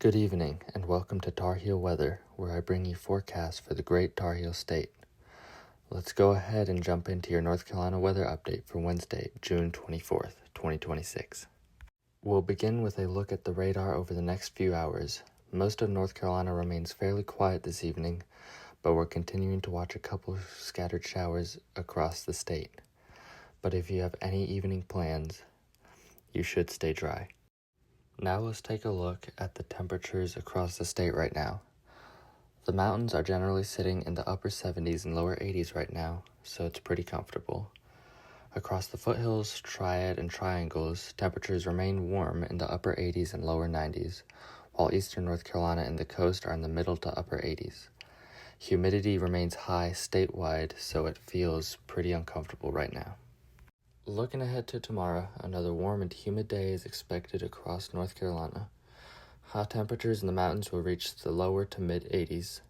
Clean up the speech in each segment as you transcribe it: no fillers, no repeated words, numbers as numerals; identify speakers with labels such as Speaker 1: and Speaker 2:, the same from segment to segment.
Speaker 1: Good evening, and welcome to Tar Heel Weather, where I bring you forecasts for the great Tar Heel State. Let's go ahead and jump into your North Carolina weather update for Wednesday, June 24th, 2026. We'll begin with a look at the radar over the next few hours. Most of North Carolina remains fairly quiet this evening, but we're continuing to watch a couple scattered showers across the state. But if you have any evening plans, you should stay dry. Now let's take a look at the temperatures across the state right now. The mountains are generally sitting in the upper 70s and lower 80s right now, so it's pretty comfortable. Across the foothills, Triad, and Triangles, temperatures remain warm in the upper 80s and lower 90s, while eastern North Carolina and the coast are in the middle to upper 80s. Humidity remains high statewide, so it feels pretty uncomfortable right now. Looking ahead to tomorrow, another warm and humid day is expected across North Carolina. Hot temperatures in the mountains will reach the lower to mid 80s.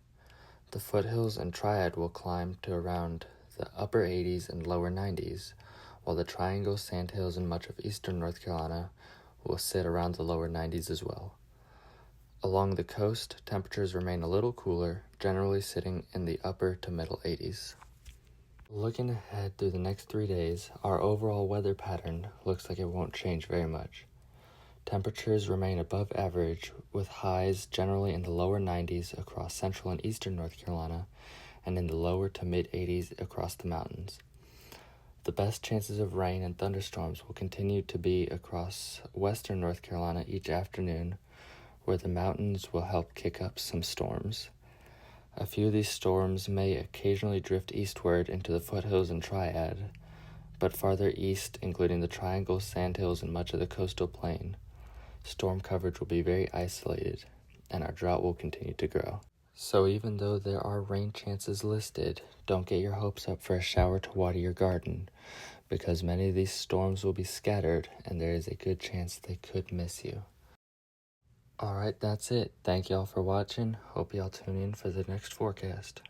Speaker 1: The foothills and Triad will climb to around the upper 80s and lower 90s, while the Triangle, Sandhills, and much of eastern North Carolina will sit around the lower 90s as well. Along the coast, temperatures remain a little cooler, generally sitting in the upper to middle 80s. Looking ahead through the next 3 days, our overall weather pattern looks like it won't change very much. Temperatures remain above average, with highs generally in the lower 90s across central and eastern North Carolina, and in the lower to mid 80s across the mountains. The best chances of rain and thunderstorms will continue to be across western North Carolina each afternoon, where the mountains will help kick up some storms. A few of these storms may occasionally drift eastward into the foothills and Triad, but farther east, including the Triangle, Sandhills, and much of the coastal plain, storm coverage will be very isolated, and our drought will continue to grow. So even though there are rain chances listed, don't get your hopes up for a shower to water your garden, because many of these storms will be scattered, and there is a good chance they could miss you. Alright, that's it. Thank y'all for watching. Hope y'all tune in for the next forecast.